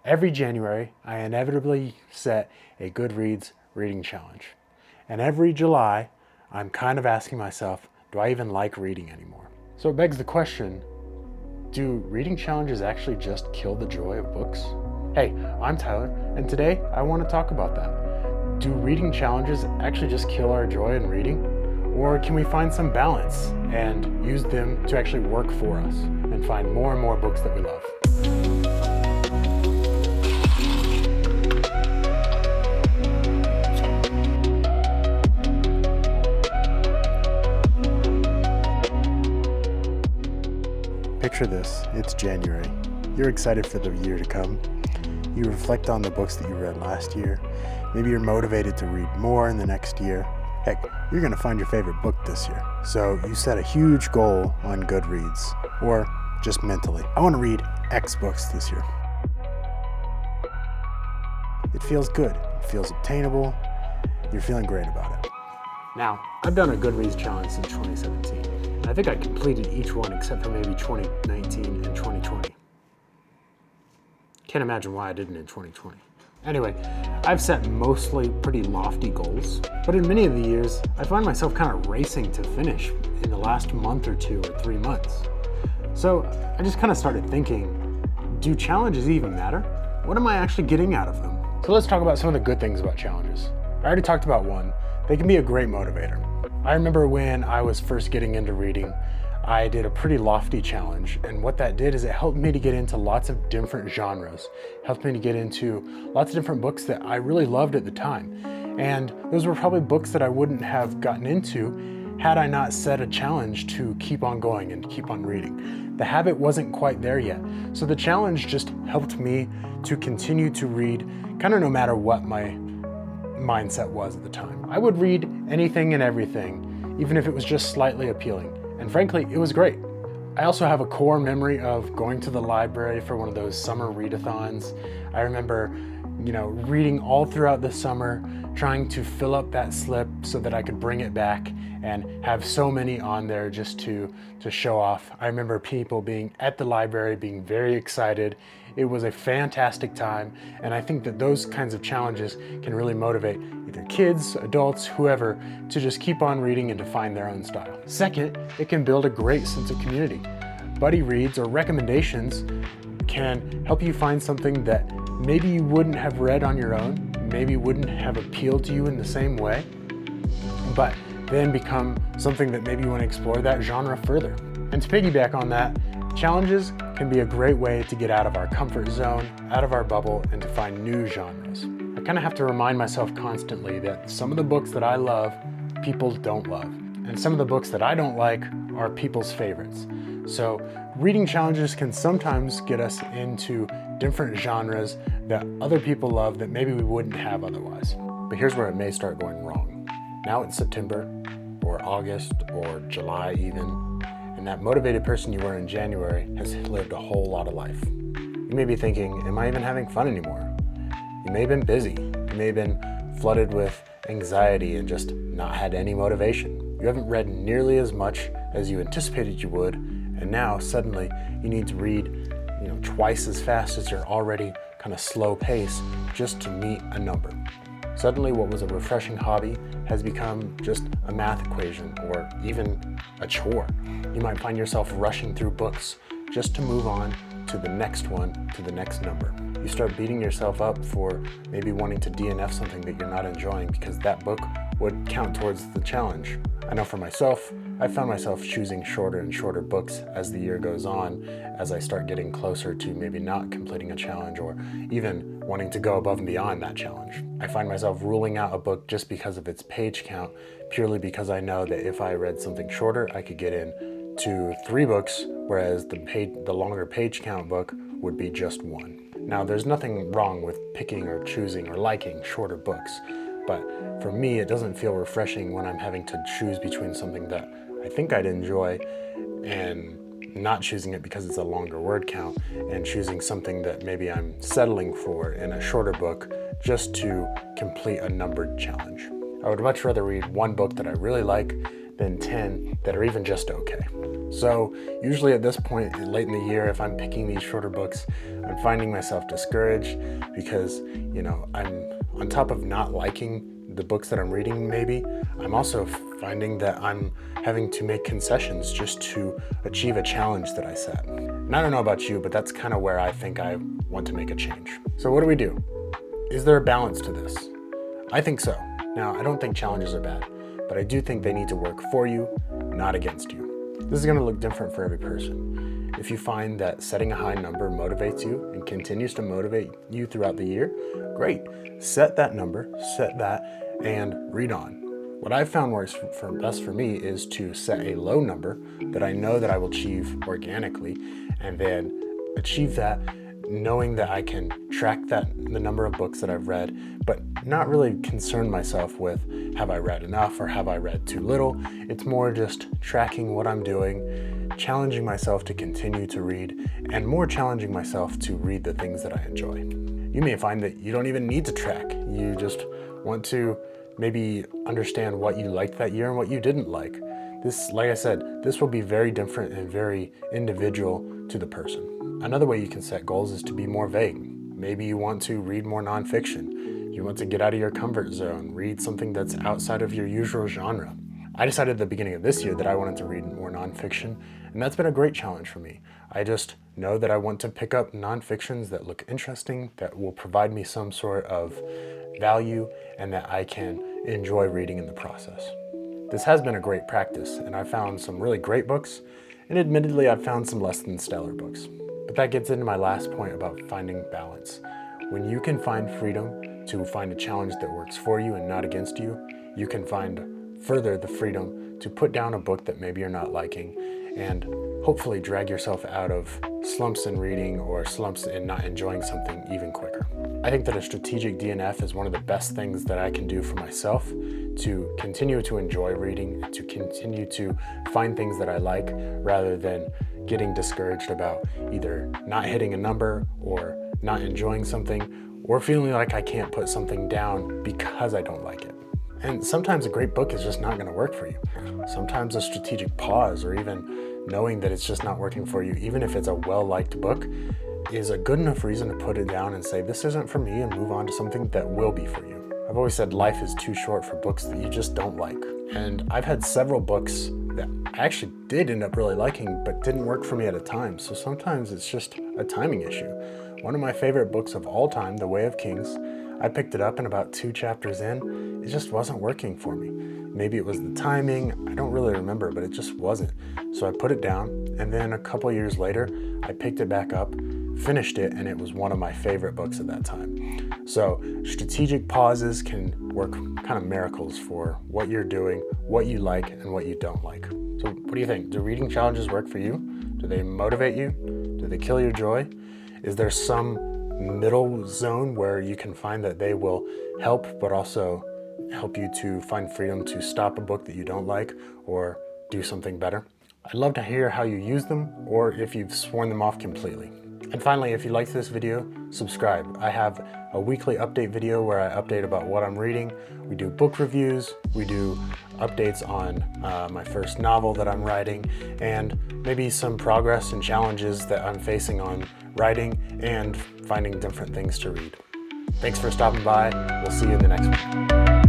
Every January, I inevitably set a Goodreads Reading Challenge. And every July, I'm kind of asking myself, do I even like reading anymore? So it begs the question, do reading challenges actually just kill the joy of books? Hey, I'm Tyler, and today I want to talk about that. Do reading challenges actually just kill our joy in reading? Or can we find some balance and use them to actually work for us and find more and more books that we love? Picture this, it's January. You're excited for the year to come. You reflect on the books that you read last year. Maybe you're motivated to read more in the next year. Heck, you're gonna find your favorite book this year. So you set a huge goal on Goodreads, or just mentally. I wanna read X books this year. It feels good, it feels obtainable, you're feeling great about it. Now, I've done a Goodreads challenge since 2017. I think I completed each one except for maybe 2019 and 2020. Can't imagine why I didn't in 2020. Anyway, I've set mostly pretty lofty goals, but in many of the years, I find myself kind of racing to finish in the last month or 2 or 3 months. So I just kind of started thinking, do challenges even matter? What am I actually getting out of them? So let's talk about some of the good things about challenges. I already talked about one. They can be a great motivator. I remember when I was first getting into reading, I did a pretty lofty challenge, and what that did is it helped me to get into lots of different genres, helped me to get into lots of different books that I really loved at the time. And those were probably books that I wouldn't have gotten into had I not set a challenge to keep on going and keep on reading. The habit wasn't quite there yet, so the challenge just helped me to continue to read kind of no matter what my mindset was at the time. I would read anything and everything, even if it was just slightly appealing. And frankly, it was great. I also have a core memory of going to the library for one of those summer readathons. I remember, reading all throughout the summer, trying to fill up that slip so that I could bring it back and have so many on there just to show off. I remember people being at the library, being very excited. It was a fantastic time, and I think that those kinds of challenges can really motivate either kids, adults, whoever, to just keep on reading and to find their own style. Second, it can build a great sense of community. Buddy reads or recommendations can help you find something that maybe you wouldn't have read on your own, maybe wouldn't have appealed to you in the same way, but then become something that maybe you want to explore that genre further. And to piggyback on that, challenges can be a great way to get out of our comfort zone, out of our bubble, and to find new genres. I kind of have to remind myself constantly that some of the books that I love, people don't love. And some of the books that I don't like are people's favorites. So reading challenges can sometimes get us into different genres that other people love that maybe we wouldn't have otherwise. But here's where it may start going wrong. Now it's September, or August, or July even, and that motivated person you were in January has lived a whole lot of life. You may be thinking, am I even having fun anymore? You may have been busy. You may have been flooded with anxiety and just not had any motivation. You haven't read nearly as much as you anticipated you would, and now suddenly you need to read twice as fast as your already kind of slow pace just to meet a number. Suddenly what was a refreshing hobby has become just a math equation or even a chore. You might find yourself rushing through books just to move on to the next one, to the next number. You start beating yourself up for maybe wanting to DNF something that you're not enjoying because that book would count towards the challenge. I know for myself, I found myself choosing shorter and shorter books as the year goes on, as I start getting closer to maybe not completing a challenge or even wanting to go above and beyond that challenge. I find myself ruling out a book just because of its page count, purely because I know that if I read something shorter, I could get in to 3 books, whereas the longer page count book would be just 1. Now, there's nothing wrong with picking or choosing or liking shorter books, but for me, it doesn't feel refreshing when I'm having to choose between something that I think I'd enjoy and not choosing it because it's a longer word count, and choosing something that maybe I'm settling for in a shorter book just to complete a numbered challenge. I would much rather read 1 book that I really like than 10 that are even just okay. So usually at this point, late in the year, if I'm picking these shorter books, I'm finding myself discouraged because, I'm on top of not liking the books that I'm reading maybe, I'm also finding that I'm having to make concessions just to achieve a challenge that I set. And I don't know about you, but that's kind of where I think I want to make a change. So what do we do? Is there a balance to this? I think so. Now, I don't think challenges are bad, but I do think they need to work for you, not against you. This is going to look different for every person. If you find that setting a high number motivates you and continues to motivate you throughout the year, great. Set that number, set that, and read on. What I've found works best for me is to set a low number that I know that I will achieve organically, and then achieve that knowing that I can track the number of books that I've read, but not really concern myself with have I read enough or have I read too little. It's more just tracking what I'm doing, challenging myself to continue to read, and more challenging myself to read the things that I enjoy. You may find that you don't even need to track. You just want to maybe understand what you liked that year and what you didn't like. This, like I said, this will be very different and very individual to the person. Another way you can set goals is to be more vague. Maybe you want to read more nonfiction. You want to get out of your comfort zone, read something that's outside of your usual genre. I decided at the beginning of this year that I wanted to read more nonfiction, and that's been a great challenge for me. I just know that I want to pick up nonfictions that look interesting, that will provide me some sort of value, and that I can enjoy reading in the process. This has been a great practice, and I found some really great books, and admittedly I've found some less than stellar books. But that gets into my last point about finding balance. When you can find freedom to find a challenge that works for you and not against you, you can find further the freedom to put down a book that maybe you're not liking and hopefully drag yourself out of slumps in reading or slumps in not enjoying something even quicker. I think that a strategic DNF is one of the best things that I can do for myself to continue to enjoy reading, to continue to find things that I like rather than getting discouraged about either not hitting a number or not enjoying something or feeling like I can't put something down because I don't like it. And sometimes a great book is just not going to work for you. Sometimes a strategic pause or even knowing that it's just not working for you, even if it's a well-liked book, is a good enough reason to put it down and say, this isn't for me, and move on to something that will be for you. I've always said life is too short for books that you just don't like. And I've had several books that I actually did end up really liking, but didn't work for me at a time. So sometimes it's just a timing issue. One of my favorite books of all time, The Way of Kings, I picked it up and about 2 chapters in, it just wasn't working for me. Maybe it was the timing, I don't really remember, but it just wasn't. So I put it down, and then a couple years later, I picked it back up, finished it, and it was one of my favorite books at that time. So strategic pauses can work kind of miracles for what you're doing, what you like, and what you don't like. So what do you think? Do reading challenges work for you? Do they motivate you? Do they kill your joy? Is there some middle zone where you can find that they will help, but also help you to find freedom to stop a book that you don't like or do something better? I'd love to hear how you use them or if you've sworn them off completely. And finally, if you liked this video, subscribe. I have a weekly update video where I update about what I'm reading. We do book reviews, we do updates on my first novel that I'm writing, and maybe some progress and challenges that I'm facing on writing and finding different things to read. Thanks for stopping by. We'll see you in the next one.